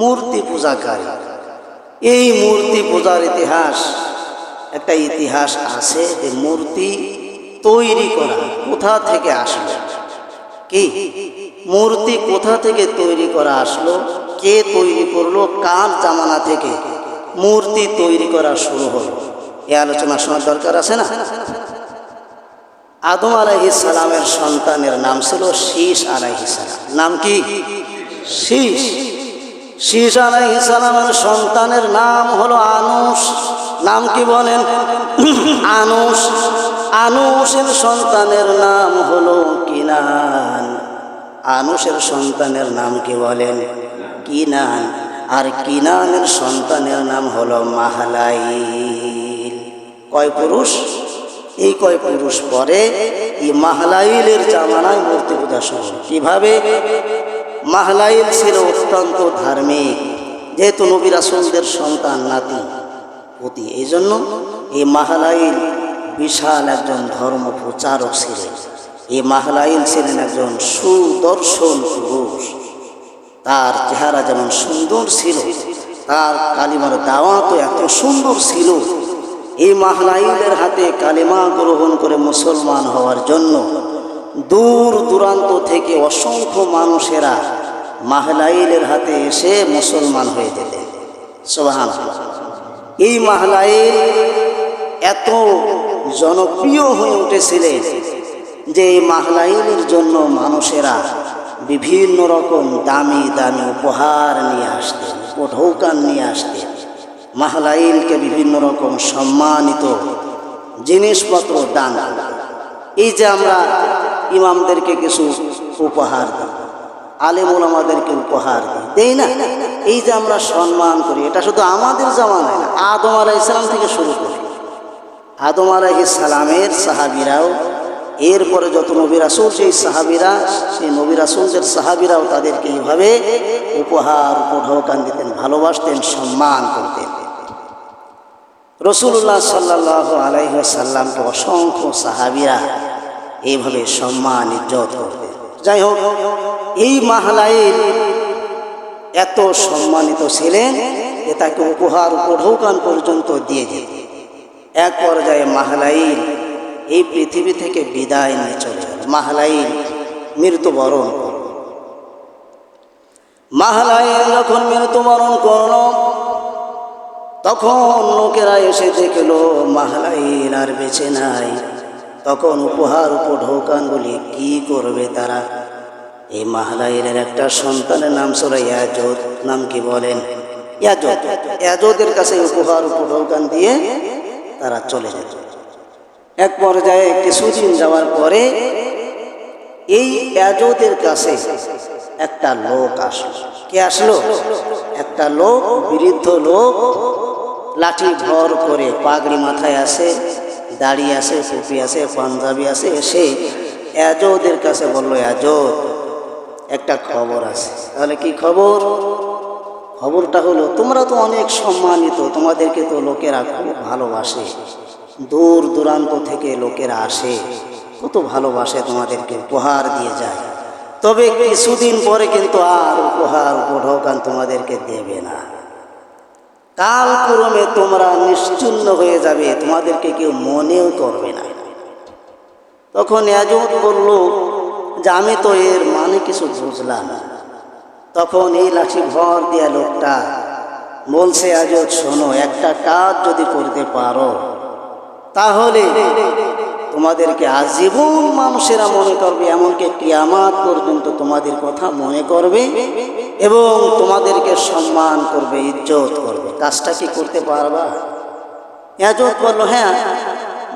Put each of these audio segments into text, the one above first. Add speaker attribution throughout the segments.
Speaker 1: মূর্তি পূজাকারী। এই মূর্তি পূজার ইতিহাস, একটা ইতিহাস আছে যে মূর্তি তৈরি করা কোথা থেকে আসলো, কি মূর্তি কোথা থেকে তৈরি করা আসলো, কে তৈরি করলো, কার জামানা থেকে মূর্তি তৈরি করা শুরু হলো, এই আলোচনা শোনার দরকার আছে না? আদম আলাইহিস সালামের সন্তানের নাম ছিল শীস আলাইহিস সালাম। নাম কি? শীস। শীস আলাইহিস সালামের সন্তানের নাম হলো আনুস। নাম কি বলেন? আনুস। আনুসের সন্তানের নাম হলো কিনান। আনুসের সন্তানের নাম কি বলেন? কিনান। আর কিনানের সন্তানের নাম হলো মাহলাইল। কয় পুরুষ? এই কয় পুরুষ পরে এই মাহলাইলের জামানায় মূর্তি পূজা শুরু। কিভাবে? মাহলাইল ছিল অত্যন্ত ধার্মিক, যেহেতু নবী রাসূলদের সন্তান, নাতি পুতি, এই জন্য এই মাহলাইল বিশাল একজন ধর্ম প্রচারক ছিলেন। এই মাহলাইল ছিলেন একজন সুদর্শন পুরুষ। তার চেহারা যেমন সুন্দর ছিল, তার কালিমার দাওয়াতও এত সুন্দর ছিল। এই মাহলাইলের হাতে কালিমা গ্রহণ করে মুসলমান হওয়ার জন্য দূর দূরান্ত থেকে অসংখ্য মানুষেরা মাহলাইলের হাতে এসে মুসলমান হয়ে যেতেন। সুবহানাল্লাহ। এই মাহলাইল এত জনপ্রিয় হয়ে উঠেছিলেন যে এই মাহলাইলের জন্য মানুষেরা বিভিন্ন রকম দামি দামি উপহার নিয়ে আসতেন, উপঢৌকন নিয়ে আসতেন। মাহলাইলকে বিভিন্ন রকম সম্মানিত জিনিসপত্র দান করতেন। এই যে আমরা ইমামদেরকে কিছু উপহার দিই, আলেম ওলামাদেরকে উপহার দেই না, এই যে আমরা সম্মান করি, এটা শুধু আমাদের জামানায় না, আদম আলাইহিস সালাম থেকে শুরু করি। আদম আলাইহিস সালামের সাহাবীরাও, এরপরে যত নবী রাসূল সেই সাহাবীরা, সেই নবী রাসূলদের সাহাবীরাও তাদেরকে এইভাবে উপহার উপঢৌকন দিতেন, ভালোবাসতেন, সম্মান করতেন। রাসূলুল্লাহ সাল্লাল্লাহু আলাইহি ওয়াসাল্লামকে অসংখ্য সাহাবীরা এইভাবে সম্মান ইজ্জত করতেন। যাই হোক, এই মাহলাইল এত সম্মানিত ছিলেন যে তাকে উপহার উপঢৌকন পর্যন্ত দিয়ে যেতেন। এক পর্যায়ে মাহলাইল এই পৃথিবী থেকে বিদায় নিয়ে চলে গেল। মাহলাইল মৃত্যুবরণ করল। মাহলাইল যখন মৃত্যুবরণ করল, তখন লোকেরা এসে দেখল মাহলাইল আর বেঁচে নাই। তখন উপহার উপঢৌকনগুলি কি করবে তারা? এই মাহলাইলের একটা সন্তানের নাম ছিল ইয়াজুদ। নাম কি বলেন? ইয়াজুদ। ইয়াজুদের কাছে উপহার উপঢৌকন দিয়ে তারা চলে যেত। এক পর্যায়ে কিছুদিন যাওয়ার পরে এই ইয়াজুদের কাছে একটা লোক আসলো। কে আসলো? একটা লোক, বৃদ্ধ লোক, লাঠি ভর করে, পাগড়ি মাথায় আছে, দাড়ি আছে, টুপি আছে, পাঞ্জাবি আছে, এসে ইয়াজুদের কাছে বলল, ইয়াজুদ, একটা খবর আছে। তাহলে কি খবর? খবরটা হলো, তোমরা তো অনেক সম্মানিত, তোমাদেরকে তো লোকেরা খুব ভালোবাসে, দূর দূরান্ত থেকে লোকেরা আসে, কত ভালোবাসে, তোমাদেরকে উপহার দিয়ে যায়। তবে কিছুদিন পরে কিন্তু আর উপহার উপঢৌকন তোমাদেরকে দেবে না। কালক্রমে তোমরা নিশ্চিহ্ন হয়ে যাবে, তোমাদেরকে কেউ মনেও করবে না। তখন ইয়াজুদ বলল যে আমি তো এর মানে কিছু বুঝলাম না। তখন এই লাঠি ভর দেয়া লোকটা বলছে, ইয়াজুদ শোনো, একটা কাজ যদি করতে পারো তাহলে তোমাদেরকে আজীবন মানুষেরা মনে করবে, এমনকি কিয়ামত পর্যন্ত তোমাদের কথা মনে করবে এবং তোমাদেরকে সম্মান করবে, ইজ্জত করবে। কাজটা কি করতে পারবা? ইয়াজুদ বলল, হ্যাঁ,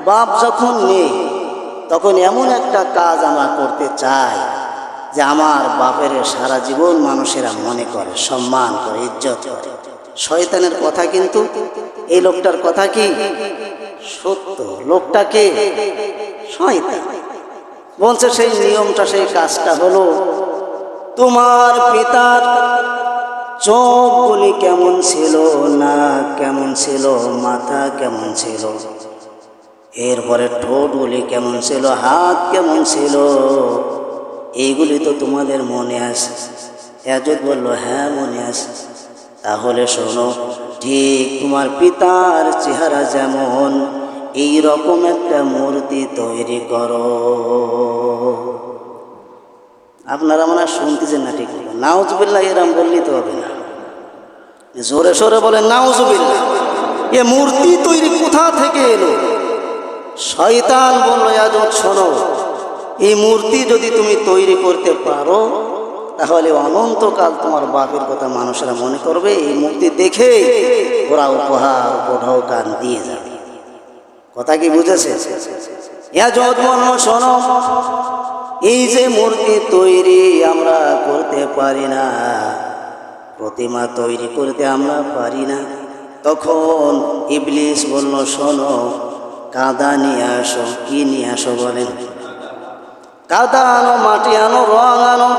Speaker 1: বাপ যখন নেই তখন এমন একটা কাজ আমরা করতে চাই যে আমার বাপের সারা জীবন মানুষেরা মনে করে, সম্মান করে, ইজ্জত করে। শয়তানের কথা কিন্তু এই লোকটার কথা কি সত্য? লোকটাকে শয়তান বলছে সেই নিয়মটা, সেই কাজটা হলো, তোমার পিতার চোখগুলি কেমন ছিল, নাক কেমন ছিল, মাথা কেমন ছিল, এরপরে ঠোঁটগুলি কেমন ছিল, হাত কেমন ছিল, এইগুলি তো তোমাদের মনে আছে? ইয়াজুদ বলল, হ্যাঁ মনে আছে। তাহলে শোনো, ঠিক তোমার পিতার চেহারা যেমন, এই রকম একটা মূর্তি তৈরি করো। আপনারা মনে হয় শুনতেছেন না? ঠিক নাউজুবিল্লাহ এরম বললেই তো হবে না, জোরে সোরে বলেন নাউজুবিল্লাহ। এ মূর্তি তৈরি কোথা থেকে এলো? শয়তান বলল, ইয়াজুদ শোনো, এই মূর্তি যদি তুমি তৈরি করতে পারো তাহলে অনন্তকাল তোমার বাপের কথা মানুষেরা মনে করবে, এই মূর্তি দেখে ওরা উপহার উপঢৌকান দিয়ে যাবে। কথা কি বুঝেছে? ইয়াজুদ বলল, শোনো, এই যে মূর্তি তৈরি আমরা করতে পারি না, প্রতিমা তৈরি করতে আমরা পারি না। তখন ইবলিস বলল, শোনো, কাদা নিয়ে আসো। কি নিয়ে আসো বলেন? কাদা আনো, মাটি আনো, রং আনো,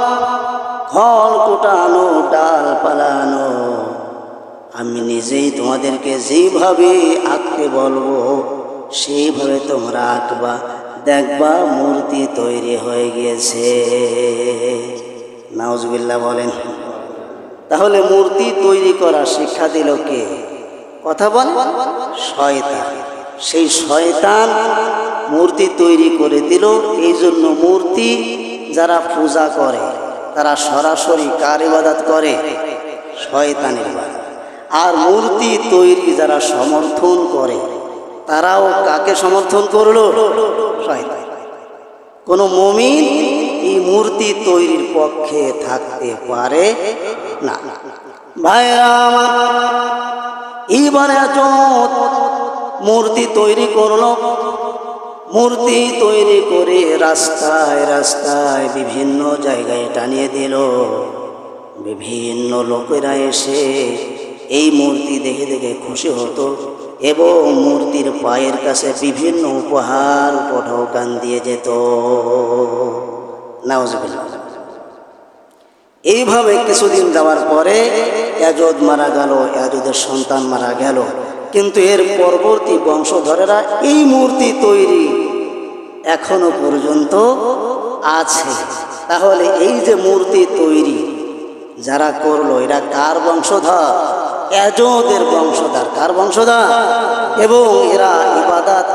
Speaker 1: খড় কুটা আনো, ডালপালা আনো। আমি নিজেই তোমাদেরকে যেইভাবে আঁকতে বলবো সেইভাবে তোমরা আঁকবা, দেখবা মূর্তি তৈরি হয়ে গিয়েছে। নাউজুবিল্লাহ বলেন। তাহলে মূর্তি তৈরি করা শিক্ষা দিল কে? কথা বল, শয়তান। সেই শয়তান মূর্তি তৈরি করে দিল। এই জন্য মূর্তি যারা পূজা করে তারা সরাসরি কার ইবাদত করে? শয়তানের ইবাদত। আর মূর্তি তৈরি যারা সমর্থন করে তারাও কাকে সমর্থন করলো? শয়তান। কোন মুমিন এই মূর্তি তৈরির পক্ষে থাকতে পারে না। ভাইরা আমার, এইবারে মূর্তি তৈরি করলো। মূর্তি তৈরি করে রাস্তায় রাস্তায় বিভিন্ন জায়গায় টানিয়ে দিল। বিভিন্ন লোকেরা এসে এই মূর্তি দেখে দেখে খুশি হতো এবং মূর্তির পায়ের কাছে বিভিন্ন উপহার উপঢৌকান দিয়ে যেত। নাউজুবিল্লাহ। এইভাবে কিছুদিন যাওয়ার পরে ইয়াজুদ মারা গেল, ইয়াজুদের সন্তান মারা গেল। কিন্তু এর পরবর্তী বংশধরেরা এই মূর্তি তৈরি এখনো পর্যন্ত আছে। তাহলে এই যে মূর্তি তৈরি যারা করলো এরা কার বংশধর? ইয়াজুদের বংশধর। কার বংশধর? এবং এরা ইবাদত